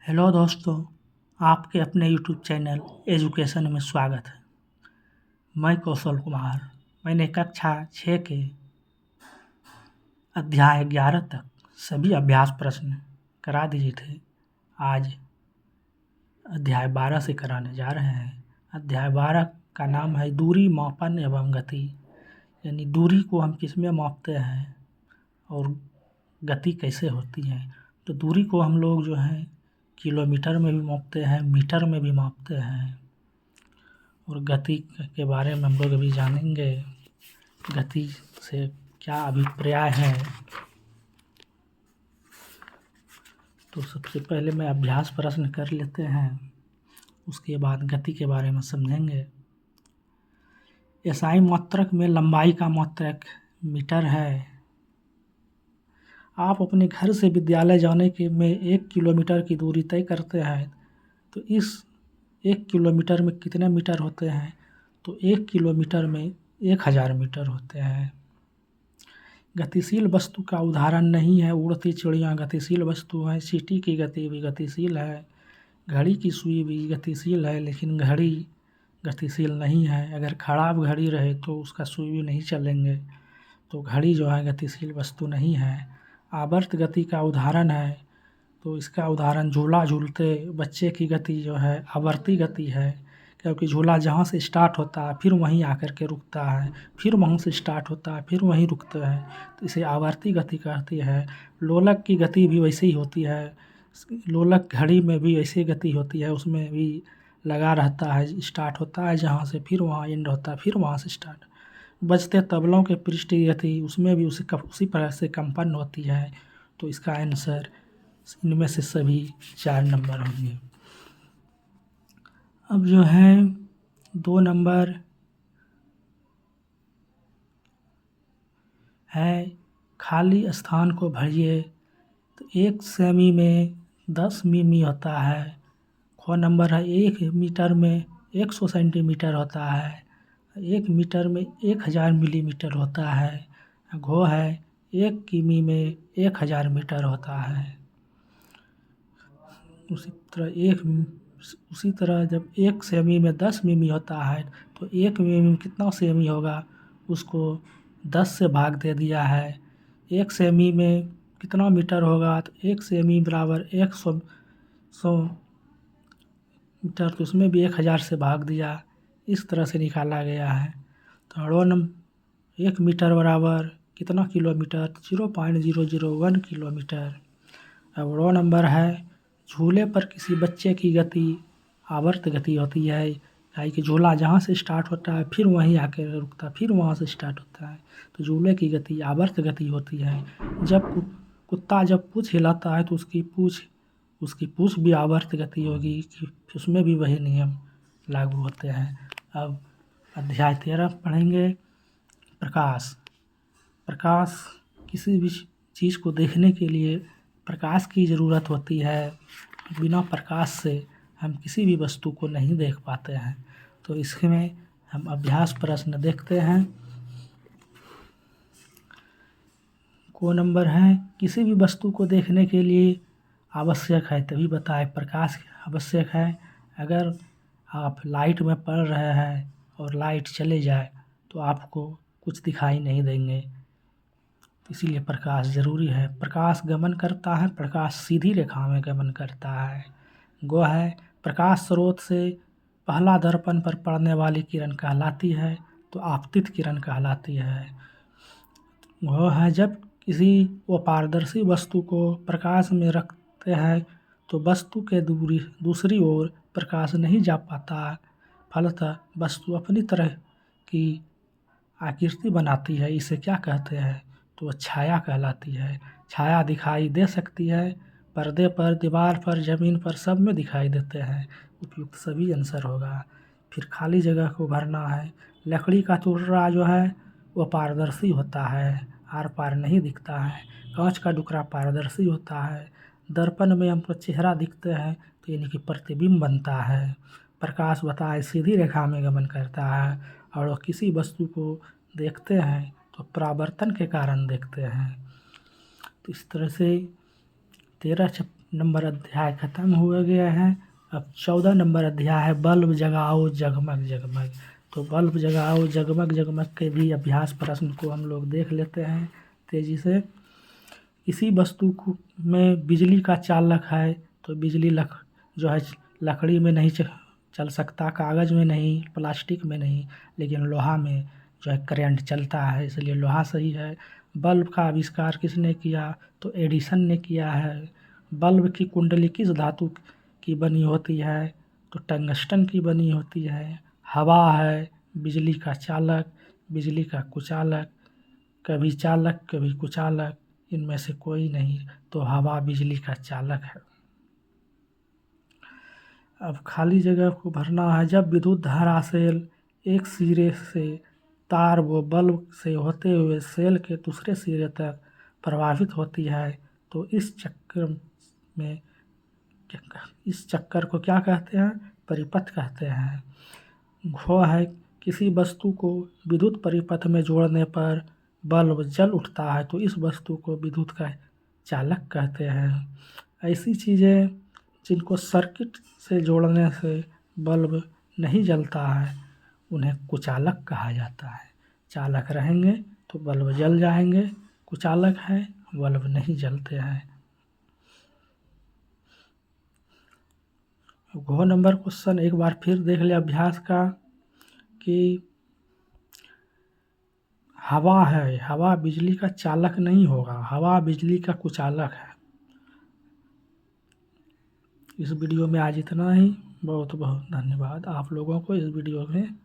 Hello दोस्तों, आपके अपने यूट्यूब चैनल एजुकेशन में स्वागत है। मैं कौशल कुमार। मैंने कक्षा 6 के अध्याय 11 तक सभी अभ्यास प्रश्न करा दिए थे। आज अध्याय 12 से कराने जा रहे हैं। अध्याय 12 का नाम है दूरी, मापन एवं गति। यानी दूरी को हम किस में मापते हैं और गति कैसे होती है। तो दूरी को हम लोग जो है किलोमीटर में भी मापते हैं, मीटर में भी मापते हैं। और गति के बारे में हम लोग अभी जानेंगे, गति से क्या अभिप्राय है। तो सबसे पहले मैं अभ्यास प्रश्न कर लेते हैं, उसके बाद गति के बारे में समझेंगे। एसआई मात्रक में लंबाई का मात्रक मीटर है। आप अपने घर से विद्यालय जाने के में 1 किलोमीटर की दूरी तय करते हैं, तो इस 1 किलोमीटर में कितने मीटर होते हैं? तो 1 किलोमीटर में 1000 मीटर होते हैं। गतिशील वस्तु का उदाहरण नहीं है उड़ती चिड़िया गतिशील वस्तु है। सीटी की गति भी गतिशील है। घड़ी की सुई भी गतिशील है, लेकिन घड़ी गतिशील नहीं है। अगर खराब घड़ी रहे तो उसका सुई भी नहीं चलेंगे, तो घड़ी जो है गतिशील वस्तु नहीं है। आवर्त गति का उदाहरण है, तो इसका उदाहरण झूला झूलते बच्चे की गति जो है आवर्ती गति है, क्योंकि झूला जहाँ से स्टार्ट होता है फिर वहीं आकर के रुकता है, फिर वहाँ से स्टार्ट होता है फिर वहीं रुकता है, तो इसे आवर्ती गति कहती है। लोलक की गति भी वैसे ही होती है। लोलक घड़ी में भी ऐसी गति होती है, उसमें भी लगा रहता है, स्टार्ट होता है जहाँ से फिर वहाँ एंड होता है, फिर वहाँ से स्टार्ट। बजते तबलों के पृष्ठ की गति उसमें भी उसी तरह से कंपन होती है। तो इसका आंसर इनमें से सभी 4 नंबर होंगे। अब जो है 2 नंबर है, खाली स्थान को भरिए। तो 1 सेमी में 10 मिमी होता है। ख नंबर है 1 मीटर में 100 सेंटीमीटर होता है। 1 मीटर में 1000 मिलीमीटर होता है। घो है 1 किमी में 1000 मीटर होता है। उसी तरह जब 1 सेमी में 10 मिमी होता है, तो 1 मिमी में कितना सेमी होगा, उसको 10 से भाग दे दिया है। 1 सेमी में कितना मीटर होगा, तो 1 सेमी बराबर 100 मीटर, तो उसमें भी 1000 से भाग दिया। इस तरह से निकाला गया है। तो 1 मीटर बराबर कितना किलोमीटर, 0.001 किलोमीटर। अब रो नंबर है, झूले पर किसी बच्चे की गति आवर्त गति होती है। यानी कि झूला जहाँ से स्टार्ट होता है फिर वहीं आके रुकता है, फिर वहाँ से स्टार्ट होता है, तो झूले की गति आवर्त गति होती है। जब कुत्ता जब पूँछ हिलाता है तो उसकी पूँछ भी आवर्त गति होगी, कि उसमें भी वही नियम लागू होते हैं। अब अध्याय 13 पढ़ेंगे, प्रकाश। प्रकाश, किसी भी चीज़ को देखने के लिए प्रकाश की ज़रूरत होती है। बिना प्रकाश से हम किसी भी वस्तु को नहीं देख पाते हैं। तो इसमें हम अभ्यास प्रश्न देखते हैं। को नंबर है, किसी भी वस्तु को देखने के लिए आवश्यक है, तभी बताए प्रकाश आवश्यक है। अगर आप लाइट में पढ़ रहे हैं और लाइट चले जाए तो आपको कुछ दिखाई नहीं देंगे, इसीलिए प्रकाश ज़रूरी है। प्रकाश गमन करता है, प्रकाश सीधी रेखा में गमन करता है। गो है, प्रकाश स्रोत से पहला दर्पण पर पड़ने वाली किरण कहलाती है, तो आपतित किरण कहलाती है। वह है, जब किसी अपारदर्शी वस्तु को प्रकाश में रखते हैं तो वस्तु के दूसरी ओर प्रकाश नहीं जा पाता, फलतः वस्तु अपनी तरह की आकृति बनाती है। इसे क्या कहते हैं, तो छाया कहलाती है। छाया दिखाई दे सकती है, पर्दे पर, दीवार पर, ज़मीन पर, सब में दिखाई देते हैं। उपयुक्त सभी आंसर होगा। फिर खाली जगह को भरना है। लकड़ी का टुकड़ा जो है वो पारदर्शी होता है, आर पार नहीं दिखता है। कांच का टुकड़ा पारदर्शी होता है। दर्पण में हमको चेहरा दिखते हैं, तो यानी कि प्रतिबिंब बनता है। प्रकाश बताए सीधी रेखा में गमन करता है, और वह किसी वस्तु को देखते हैं तो परावर्तन के कारण देखते हैं। तो इस तरह से नंबर अध्याय ख़त्म हो गया है। अब 14 नंबर अध्याय है बल्ब जगाओ जगमग जगमग। तो बल्ब जगाओ जगमग जगमग के भी अभ्यास प्रश्न को हम लोग देख लेते हैं तेज़ी से। किसी वस्तु को में बिजली का चालक है तो बिजली जो है लकड़ी में नहीं चल सकता, कागज़ में नहीं, प्लास्टिक में नहीं, लेकिन लोहा में जो है करंट चलता है, इसलिए लोहा सही है। बल्ब का आविष्कार किसने किया? तो एडिसन ने किया है। बल्ब की कुंडली किस धातु की बनी होती है? तो टंगस्टन की बनी होती है। हवा है बिजली का चालक, बिजली का कुचालक, कभी चालक कभी कुचालक, इनमें से कोई नहीं, तो हवा बिजली का चालक है। अब खाली जगह को भरना है। जब विद्युत धारा सेल एक सिरे से तार व बल्ब से होते हुए सेल के दूसरे सिरे तक प्रवाहित होती है तो इस चक्कर को क्या कहते हैं? परिपथ कहते हैं। घो है किसी वस्तु को विद्युत परिपथ में जोड़ने पर बल्ब जल उठता है तो इस वस्तु को विद्युत का चालक कहते हैं। ऐसी चीज़ें जिनको सर्किट से जोड़ने से बल्ब नहीं जलता है उन्हें कुचालक कहा जाता है। चालक रहेंगे तो बल्ब जल जाएंगे, कुचालक है बल्ब नहीं जलते हैं। घो नंबर क्वेश्चन एक बार फिर देख ले अभ्यास का कि हवा है, हवा बिजली का चालक नहीं होगा, हवा बिजली का कुचालक है। इस वीडियो में आज इतना ही। बहुत बहुत धन्यवाद आप लोगों को इस वीडियो में